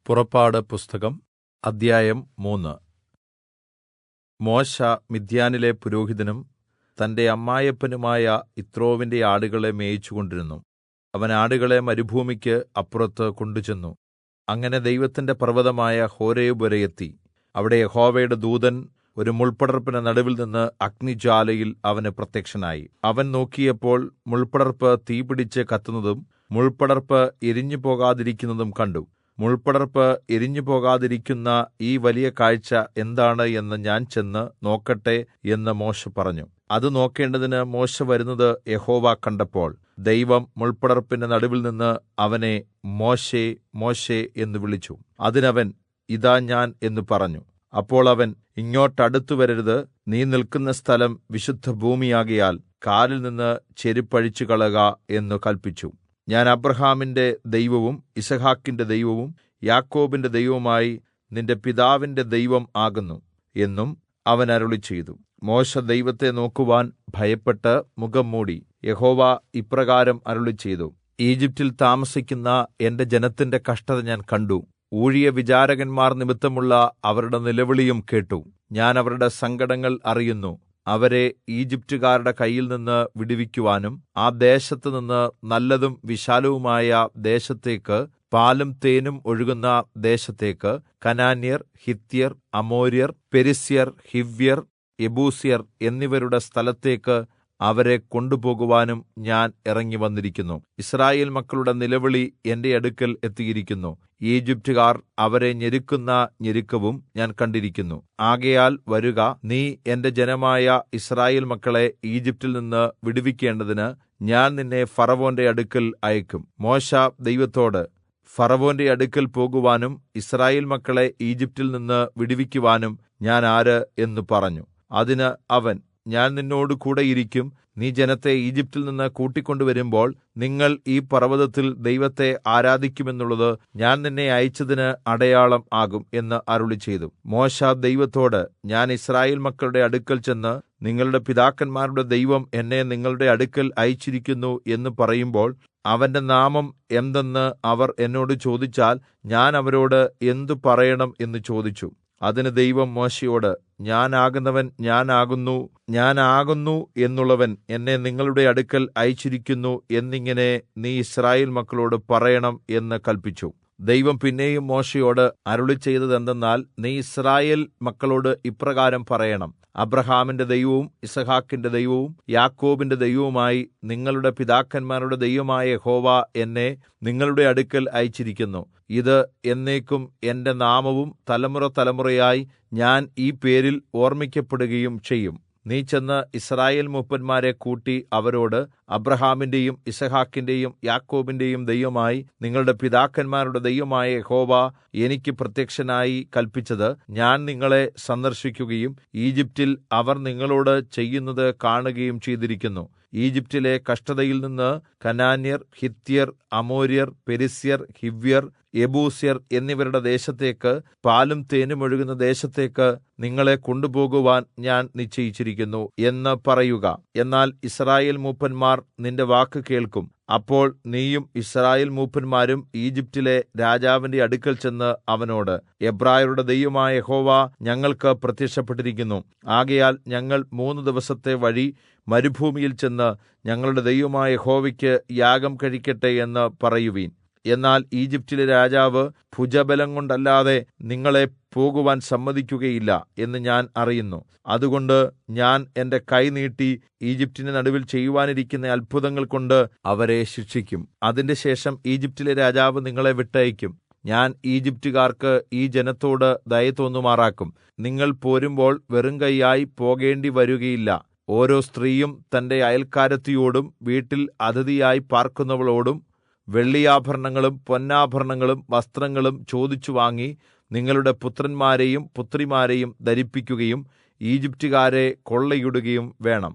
പുറപ്പാട് പുസ്തകം അദ്ധ്യായം 3. മോശെ മിദ്യാനിലെ പുരോഹിതനും തന്റെ അമ്മായപ്പനുമായ യിത്രോവിന്റെ ആടുകളെ മേയിച്ചുകൊണ്ടിരുന്നു. അവൻ ആടുകളെ മരുഭൂമിക്ക് അപ്പുറത്ത് കൊണ്ടുചെന്നു. അങ്ങനെ ദൈവത്തിന്റെ പർവ്വതമായ ഹോരേബ് വരെ എത്തി. അവിടെ യഹോവയുടെ ദൂതൻ ഒരു മുൾപടർപ്പിന്റെ നടുവിൽനിന്ന് അഗ്നിജ്വാലയിൽ അവന് പ്രത്യക്ഷനായി. അവൻ നോക്കിയപ്പോൾ മുൾപടർപ്പ് തീപിടിച്ച് കത്തുന്നതും മുൾപടർപ്പ് എരിഞ്ഞുപോകാതിരിക്കുന്നതും കണ്ടു. മുൾപടർപ്പ് എരിഞ്ഞുപോകാതിരിക്കുന്ന ഈ വലിയ കാഴ്ച എന്താണ് എന്ന് ഞാൻ ചെന്ന് നോക്കട്ടെ എന്ന് മോശെ പറഞ്ഞു. അത് നോക്കേണ്ടതിന് മോശെ വരുന്നത് യഹോവ കണ്ടപ്പോൾ ദൈവം മുൾപടർപ്പിന്റെ നടുവിൽനിന്ന് അവനെ മോശെ, മോശെ എന്ന് വിളിച്ചു. അതിനവൻ ഇതാ ഞാൻ എന്ന് പറഞ്ഞു. അപ്പോൾ അവൻ, ഇങ്ങോട്ടടുത്തു വരരുത്, നീ നിൽക്കുന്ന സ്ഥലം വിശുദ്ധഭൂമിയാകയാൽ കാലിൽനിന്ന് ചെരിപ്പ് അഴിച്ചുകളക എന്ന് കല്പിച്ചു. ഞാൻ അബ്രാഹാമിന്റെ ദൈവവും യിസ്ഹാക്കിന്റെ ദൈവവും യാക്കോബിന്റെ ദൈവവുമായി നിന്റെ പിതാവിന്റെ ദൈവം ആകുന്നു എന്നും അവൻ അരുളിച്ചെയ്തു. മോശെ ദൈവത്തെ നോക്കുവാൻ ഭയപ്പെട്ട് മുഖം മൂടി. യഹോവ ഇപ്രകാരം അരുളിച്ചെയ്തു: ഈജിപ്റ്റിൽ താമസിക്കുന്ന എന്റെ ജനത്തിന്റെ കഷ്ടത ഞാൻ കണ്ടു. ഊഴിയവിചാരകന്മാർ നിമിത്തമുള്ള അവരുടെ നിലവിളിയും കേട്ടു. ഞാൻ അവരുടെ സങ്കടങ്ങൾ അറിയുന്നു. അവരെ ഈജിപ്റ്റുകാരുടെ കയ്യിൽനിന്ന് വിടുവിക്കുവാനും ആ ദേശത്തുനിന്ന് നല്ലതും വിശാലവുമായ ദേശത്തേക്ക്, പാലും തേനും ഒഴുകുന്ന ദേശത്തേക്ക്, കനാന്യർ, ഹിത്യർ, അമോര്യർ, പെരിസ്യർ, ഹിവ്യർ, യെബൂസ്യർ എന്നിവരുടെ സ്ഥലത്തേക്ക് അവരെ കൊണ്ടുപോകുവാനും ഞാൻ ഇറങ്ങിവന്നിരിക്കുന്നു. യിസ്രായേൽ മക്കളുടെ നിലവിളി എന്റെ അടുക്കൽ എത്തിയിരിക്കുന്നു. ഈജിപ്റ്റുകാർ അവരെ ഞെരുക്കുന്ന ഞെരുക്കവും ഞാൻ കണ്ടിരിക്കുന്നു. ആകയാൽ വരുക, നീ എന്റെ ജനമായ യിസ്രായേൽ മക്കളെ ഈജിപ്റ്റിൽ നിന്ന് വിടുവിക്കേണ്ടതിന് ഞാൻ നിന്നെ ഫറവോന്റെ അടുക്കൽ അയക്കും. മോശെ ദൈവത്തോട്, ഫറവോന്റെ അടുക്കൽ പോകുവാനും യിസ്രായേൽ മക്കളെ ഈജിപ്റ്റിൽ നിന്ന് വിടുവിക്കുവാനും ഞാൻ ആര് എന്ന് പറഞ്ഞു. അതിന് അവൻ, ഞാൻ നിന്നോട് കൂടെ ഇരിക്കും. നീ ജനത്തെ ഈജിപ്റ്റിൽ നിന്ന് കൂട്ടിക്കൊണ്ടുവരുമ്പോൾ നിങ്ങൾ ഈ പർവ്വതത്തിൽ ദൈവത്തെ ആരാധിക്കുമെന്നുള്ളത് ഞാൻ നിന്നെ അയച്ചതിന് അടയാളം ആകും എന്ന് അരുളിച്ചെയ്തു. മോശെ ദൈവത്തോട്, ഞാൻ യിസ്രായേൽ മക്കളുടെ അടുക്കൽ ചെന്ന് നിങ്ങളുടെ പിതാക്കന്മാരുടെ ദൈവം എന്നെ നിങ്ങളുടെ അടുക്കൽ അയച്ചിരിക്കുന്നു എന്ന് പറയുമ്പോൾ അവന്റെ നാമം എന്തെന്ന് അവർ എന്നോട് ചോദിച്ചാൽ ഞാൻ അവരോട് എന്തു പറയണം എന്ന് ചോദിച്ചു. അതിന് ദൈവം മോശെയോട്, ഞാനാകുന്നവൻ ഞാനാകുന്നു എന്നുള്ളവൻ എന്നെ നിങ്ങളുടെ അടുക്കൽ അയച്ചിരിക്കുന്നു എന്നിങ്ങനെ നീ യിസ്രായേൽ മക്കളോട് പറയണം എന്ന് കല്പിച്ചു. ദൈവം പിന്നെയും മോശെയോട് അരുളിച്ചെയ്തതെന്തെന്നാൽ, നീ യിസ്രായേൽ മക്കളോട് ഇപ്രകാരം പറയണം: അബ്രാഹാമിന്റെ ദൈവവും യിസ്ഹാക്കിന്റെ ദൈവവും യാക്കോബിന്റെ ദൈവവുമായി നിങ്ങളുടെ പിതാക്കന്മാരുടെ ദൈവമായ യഹോവ എന്നെ നിങ്ങളുടെ അടുക്കൽ അയച്ചിരിക്കുന്നു. ഇത് എന്നേക്കും എന്റെ നാമവും തലമുറ തലമുറയായി ഞാൻ ഈ പേരിൽ ഓർമ്മിക്കപ്പെടുകയും ചെയ്യും. നീ ചെന്ന് യിസ്രായേൽ മൂപ്പന്മാരെ കൂട്ടി അവരോട്, അബ്രാഹാമിന്റെയും യിസ്ഹാക്കിന്റെയും യാക്കോബിന്റെയും ദൈവമായി നിങ്ങളുടെ പിതാക്കന്മാരുടെ ദൈവമായ യഹോവ എനിക്ക് പ്രത്യക്ഷനായി കല്പിച്ചത് ഞാൻ നിങ്ങളെ സന്ദർശിക്കുകയും ഈജിപ്റ്റിൽ അവർ നിങ്ങളോട് ചെയ്യുന്നത് കാണുകയും ചെയ്തിരിക്കുന്നു. ഈജിപ്റ്റിലെ കഷ്ടതയിൽ നിന്ന് കനാന്യർ, ഹിത്യർ, അമോര്യർ, പെരിസ്യർ, ഹിവ്യർ, യെബൂസ്യർ എന്നിവരുടെ ദേശത്തേക്ക്, പാലും തേനും ഒഴുകുന്ന ദേശത്തേക്ക് നിങ്ങളെ കൊണ്ടുപോകുവാൻ ഞാൻ നിശ്ചയിച്ചിരിക്കുന്നു എന്ന് പറയുക. എന്നാൽ യിസ്രായേൽ മൂപ്പന്മാർ നിന്റെ വാക്ക് കേൾക്കും. അപ്പോൾ നീയും യിസ്രായേൽ മൂപ്പന്മാരും ഈജിപ്റ്റിലെ രാജാവിന്റെ അടുക്കൽ ചെന്ന് അവനോട്, എബ്രായരുടെ ദൈവമായ യഹോവ ഞങ്ങൾക്ക് പ്രത്യക്ഷപ്പെട്ടിരിക്കുന്നു. ആകയാൽ ഞങ്ങൾ 3 ദിവസത്തെ വഴി മരുഭൂമിയിൽ ചെന്ന് ഞങ്ങളുടെ ദൈവമായ യഹോവയ്ക്ക് യാഗം കഴിക്കട്ടെ എന്ന് പറയുവീൻ. എന്നാൽ ഈജിപ്റ്റിലെ രാജാവ് ഭുജബലം കൊണ്ടല്ലാതെ നിങ്ങളെ പോകുവാൻ സമ്മതിക്കുകയില്ല എന്ന് ഞാൻ അറിയുന്നു. അതുകൊണ്ട് ഞാൻ എന്റെ കൈ നീട്ടി ഈജിപ്റ്റിന്റെ നടുവിൽ ചെയ്യുവാനിരിക്കുന്ന അത്ഭുതങ്ങൾ കൊണ്ട് അവരെ ശിക്ഷിക്കും. അതിന്റെ ശേഷം ഈജിപ്റ്റിലെ രാജാവ് നിങ്ങളെ വിട്ടയക്കും. ഞാൻ ഈജിപ്റ്റുകാർക്ക് ഈ ജനത്തോട് ദയ തോന്നുമാറാക്കും. നിങ്ങൾ പോരുമ്പോൾ വെറും കൈയായി പോകേണ്ടി വരുകയില്ല. ഓരോ സ്ത്രീയും തന്റെ അയൽക്കാരത്തിയോടും വീട്ടിൽ അതിഥിയായി പാർക്കുന്നവളോടും വെള്ളിയാഭരണങ്ങളും പൊന്നാഭരണങ്ങളും വസ്ത്രങ്ങളും ചോദിച്ചു വാങ്ങി നിങ്ങളുടെ പുത്രന്മാരെയും പുത്രിമാരെയും ധരിപ്പിക്കുകയും ഈജിപ്റ്റുകാരെ കൊള്ളയിടുകയും വേണം.